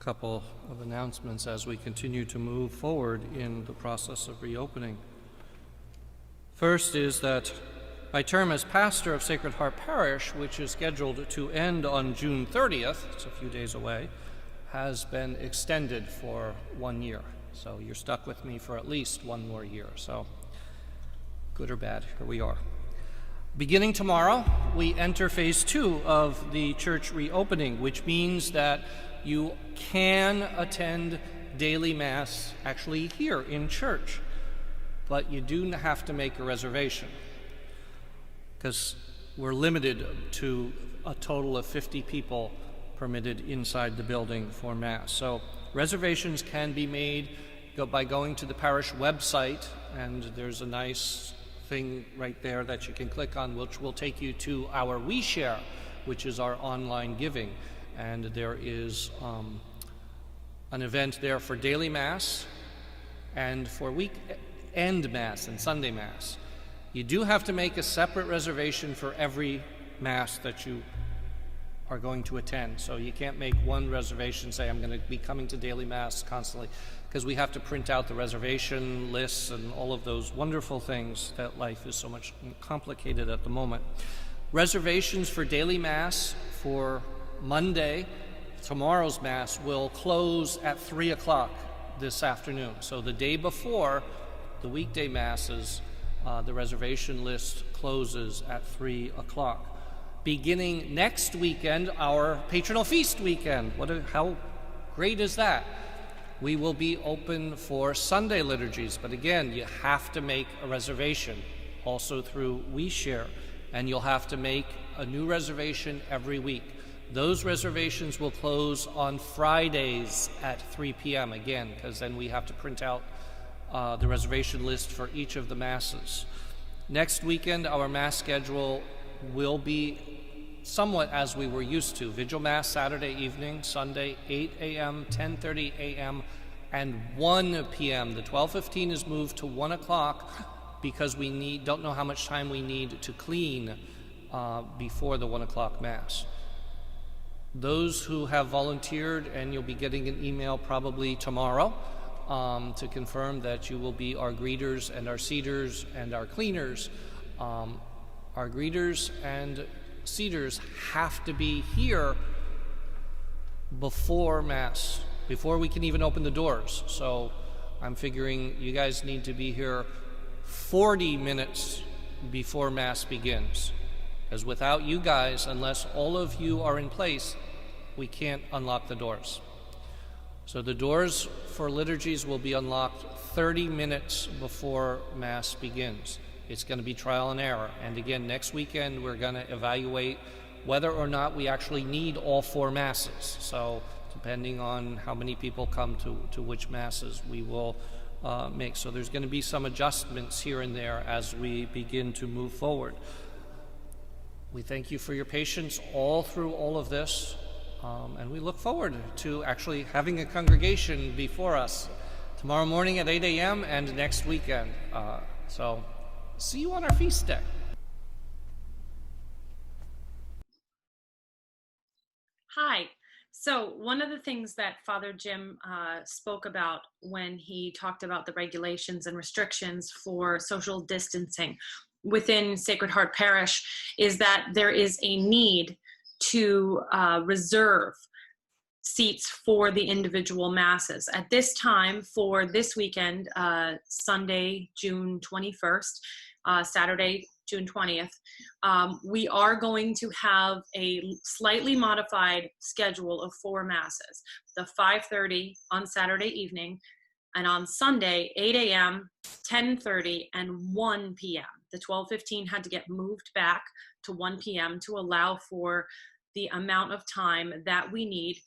couple of announcements as we continue to move forward in the process of reopening. First is that my term as pastor of Sacred Heart Parish, which is scheduled to end on June 30th, it's a few days away, has been extended for 1 year. So you're stuck with me for at least 1 more year. So good or bad, here we are. Beginning tomorrow, we enter phase 2 of the church reopening, which means that you can attend daily Mass actually here in church, but you do have to make a reservation because we're limited to a total of 50 people permitted inside the building for Mass. So reservations can be made by going to the parish website, and there's a nice thing right there that you can click on, which will take you to our WeShare, which is our online giving. And there is an event there for daily Mass and for weekend Mass and Sunday Mass. You do have to make a separate reservation for every Mass that you are going to attend. So you can't make one reservation, say I'm going to be coming to daily Mass constantly, because we have to print out the reservation lists and all of those wonderful things that life is so much complicated at the moment. Reservations for daily Mass for Monday, tomorrow's Mass, will close at 3 o'clock this afternoon. So the day before the weekday Masses, the reservation list closes at 3 o'clock. Beginning next weekend, our Patronal Feast weekend. How great is that? We will be open for Sunday liturgies, but again, you have to make a reservation, also through WeShare, and you'll have to make a new reservation every week. Those reservations will close on Fridays at 3 p.m. again, because then we have to print out the reservation list for each of the Masses. Next weekend, our Mass schedule will be somewhat as we were used to. Vigil Mass Saturday evening, Sunday 8 a.m., 10:30 a.m., and 1 p.m. The 12:15 is moved to 1 o'clock because we don't know how much time we need to clean before the 1 o'clock Mass. Those who have volunteered, and you'll be getting an email probably tomorrow to confirm that you will be our greeters and our seaters and our cleaners. Our greeters and seaters have to be here before Mass, before we can even open the doors. So I'm figuring you guys need to be here 40 minutes before Mass begins. Because without you guys, unless all of you are in place, we can't unlock the doors. So the doors for liturgies will be unlocked 30 minutes before Mass begins. It's going to be trial and error. And again, next weekend, we're going to evaluate whether or not we actually need all 4 Masses. So depending on how many people come to which Masses, we will make. So there's going to be some adjustments here and there as we begin to move forward. We thank you for your patience all through all of this, and we look forward to actually having a congregation before us tomorrow morning at 8 a.m. and next weekend. So see you on our feast day. Hi. So one of the things that Father Jim spoke about when he talked about the regulations and restrictions for social distancing within Sacred Heart Parish is that there is a need to reserve seats for the individual Masses. At this time, for this weekend, Sunday, June 21st, Saturday, June 20th, we are going to have a slightly modified schedule of 4 Masses. The 5:30 on Saturday evening, and on Sunday, 8 a.m., 10:30, and 1 p.m. The 12:15 had to get moved back to 1 p.m. to allow for the amount of time that we need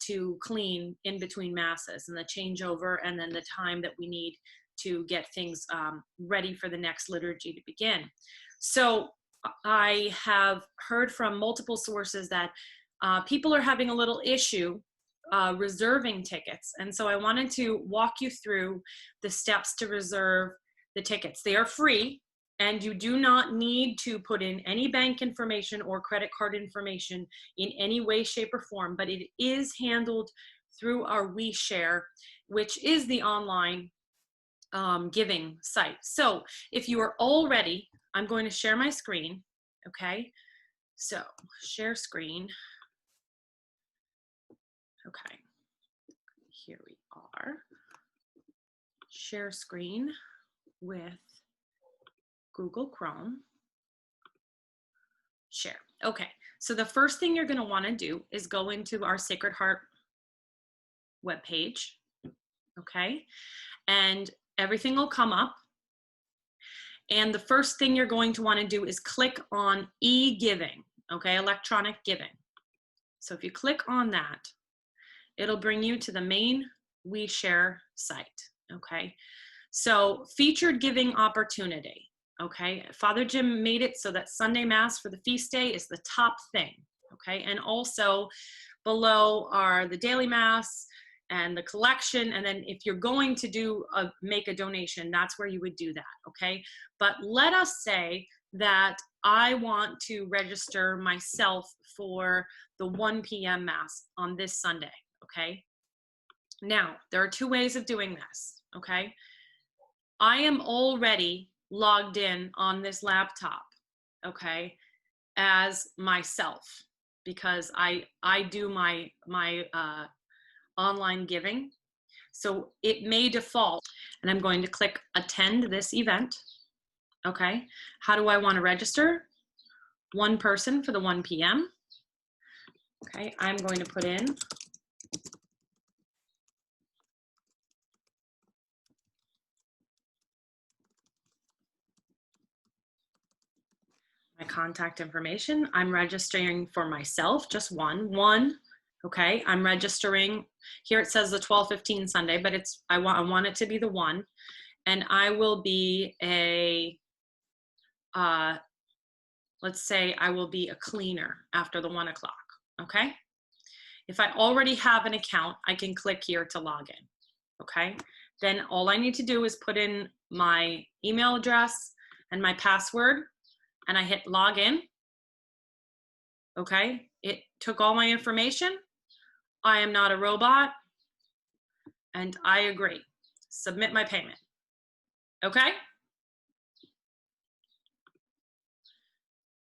to clean in between Masses and the changeover, and then the time that we need to get things ready for the next liturgy to begin. So I have heard from multiple sources that people are having a little issue reserving tickets. And so I wanted to walk you through the steps to reserve the tickets. They are free, and you do not need to put in any bank information or credit card information in any way, shape, or form, but it is handled through our WeShare, which is the online giving site. So if you are all ready, I'm going to share my screen. Okay, so share screen. Okay, here we are. Share screen with Google Chrome. Share. Okay, so the first thing you're going to want to do is go into our Sacred Heart webpage. Okay, and everything will come up. And the first thing you're going to want to do is click on e-giving, okay, electronic giving. So if you click on that, it'll bring you to the main WeShare site, okay? So featured giving opportunity, okay? Father Jim made it so that Sunday Mass for the feast day is the top thing, okay? And also below are the daily Mass and the collection, and then if you're going to make a donation, that's where you would do that, okay? But let us say that I want to register myself for the 1 p.m. Mass on this Sunday, okay? Now, there are two ways of doing this, okay? I am already logged in on this laptop, okay, as myself, because I do my online giving. So it may default, and I'm going to click attend this event. Okay, how do I want to register? One person for the 1 p.m. Okay, I'm going to put in my contact information. I'm registering for myself, just one. Okay, I'm registering. Here it says the 12:15 Sunday, but I want it to be the 1, and I will be a let's say I will be a cleaner after the 1 o'clock. Okay, if I already have an account, I can click here to log in. Okay, then all I need to do is put in my email address and my password, and I hit log in. Okay, it took all my information. I am not a robot, and I agree. Submit my payment. Okay?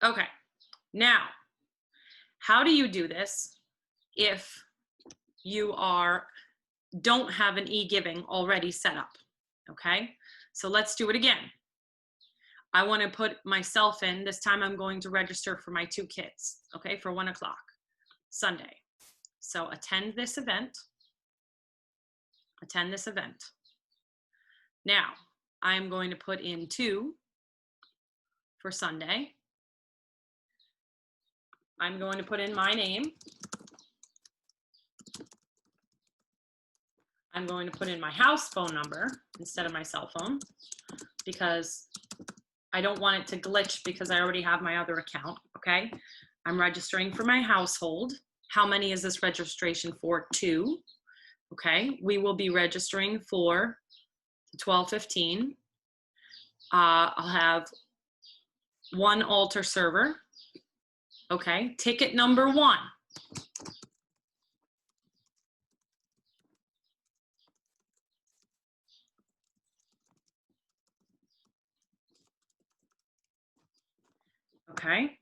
Okay, now, how do you do this if you don't have an e-giving already set up? Okay, so let's do it again. I want to put myself in. This time I'm going to register for my 2 kids, okay, for 1 o'clock Sunday. So attend this event. Attend this event. Now, I'm going to put in 2 for Sunday. I'm going to put in my name. I'm going to put in my house phone number instead of my cell phone because I don't want it to glitch because I already have my other account, okay? I'm registering for my household. How many is this registration for? 2. Okay, we will be registering for 12:15. I'll have 1 altar server. Okay, ticket number 1. Okay.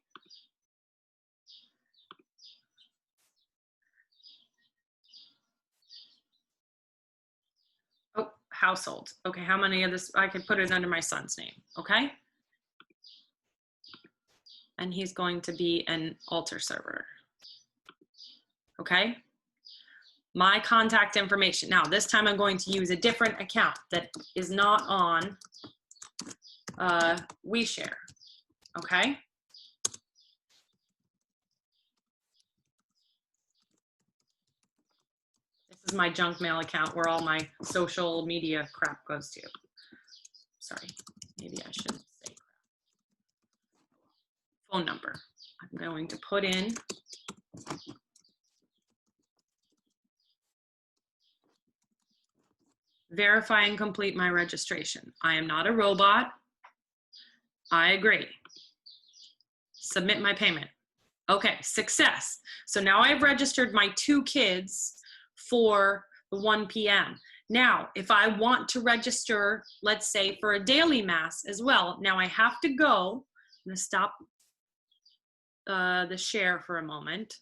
Oh, household. Okay, how many of this? I could put it under my son's name. Okay. And he's going to be an altar server. Okay. My contact information. Now, this time I'm going to use a different account that is not on WeShare. Okay. This is my junk mail account where all my social media crap goes to. Sorry, maybe I shouldn't say crap. Phone number. I'm going to put in verify and complete my registration. I am not a robot. I agree. Submit my payment. Okay, success. So now I've registered my 2 kids for the 1 p.m. Now, if I want to register, let's say for a daily mass as well, now I have to go, I'm gonna stop the share for a moment,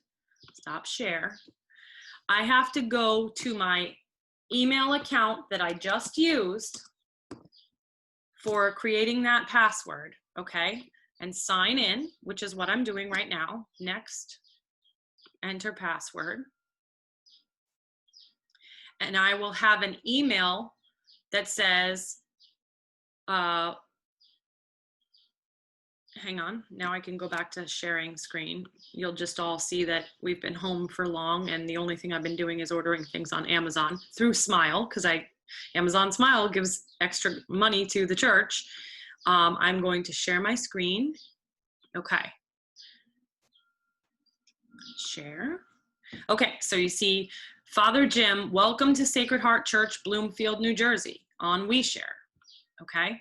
stop share. I have to go to my email account that I just used for creating that password, okay? And sign in, which is what I'm doing right now. Next, enter password. And I will have an email that says, hang on, now I can go back to sharing screen. You'll just all see that we've been home for long, and the only thing I've been doing is ordering things on Amazon through Smile, because Amazon Smile gives extra money to the church. I'm going to share my screen. Okay. Share. Okay, so you see Father Jim, welcome to Sacred Heart Church, Bloomfield, New Jersey on WeShare. Okay.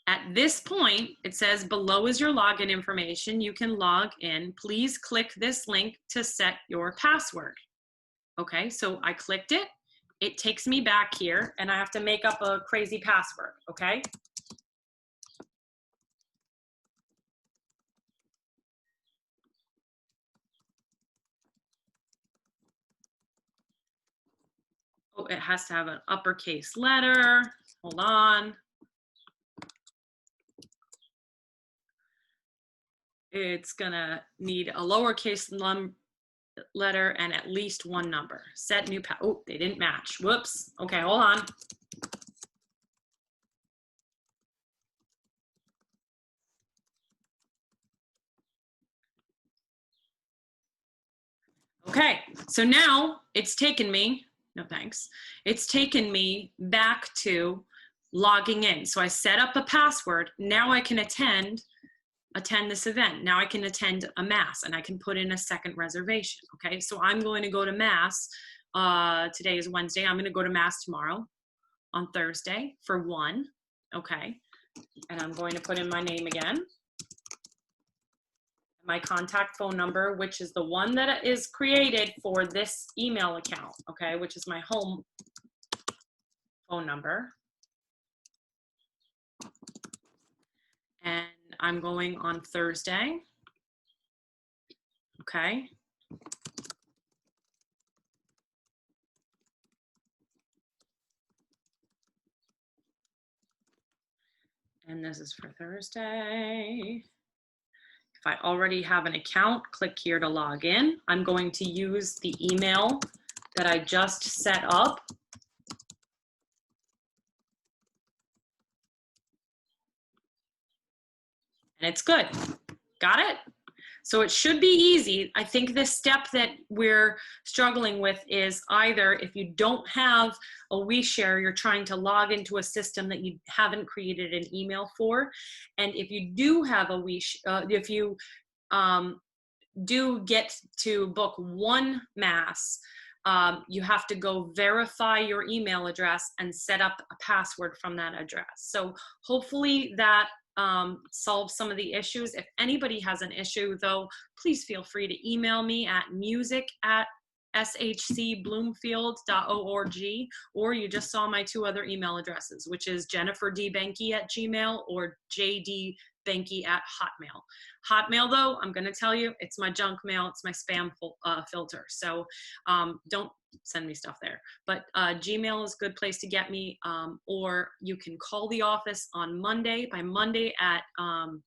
At this point, it says below is your login information. You can log in. Please click this link to set your password. Okay, so I clicked it. It takes me back here, and I have to make up a crazy password, okay? Oh, it has to have an uppercase letter. Hold on. It's gonna need a lowercase letter and at least one number. Set new oh, they didn't match. Whoops. Okay, hold on. Okay, so now it's taken me, no thanks, it's taken me back to logging in. So I set up a password. Now I can attend this event. Now I can attend a mass, and I can put in a second reservation. Okay, so I'm going to go to mass. Today is Wednesday. I'm going to go to mass tomorrow on Thursday for 1. Okay, and I'm going to put in my name again, my contact phone number, which is the one that is created for this email account. Okay, which is my home phone number. And I'm going on Thursday. Okay. And this is for Thursday. If I already have an account, click here to log in. I'm going to use the email that I just set up. And it's good. Got it? So it should be easy. I think the step that we're struggling with is either if you don't have a WeShare, you're trying to log into a system that you haven't created an email for. And if you do have a WeShare, if you do get to book one mass, you have to go verify your email address and set up a password from that address. So hopefully that solve some of the issues. If anybody has an issue though, please feel free to email me at music@shcbloomfield.org, or you just saw my 2 other email addresses, which is jenniferdbenke@gmail or jdbenke@hotmail. Hotmail though, I'm gonna tell you, it's my junk mail, it's my spam filter. So don't send me stuff there. But Gmail is a good place to get me, or you can call the office on Monday. By Monday at 9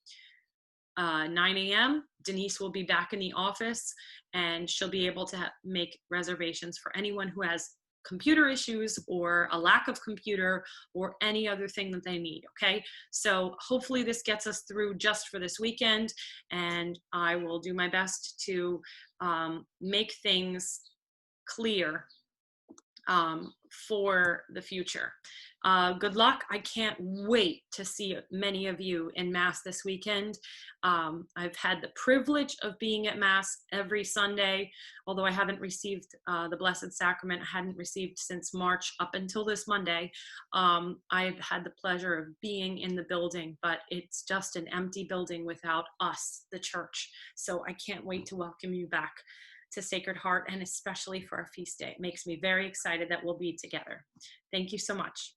a.m., Denise will be back in the office, and she'll be able to make reservations for anyone who has computer issues or a lack of computer or any other thing that they need. Okay, so hopefully this gets us through just for this weekend, and I will do my best to make things clear for the future. Good luck. I can't wait to see many of you in Mass this weekend. I've had the privilege of being at Mass every Sunday, although I haven't received the Blessed Sacrament. I hadn't received since March up until this Monday. I've had the pleasure of being in the building, but it's just an empty building without us, the church. So I can't wait to welcome you back to Sacred Heart, and especially for our feast day. It makes me very excited that we'll be together. Thank you so much.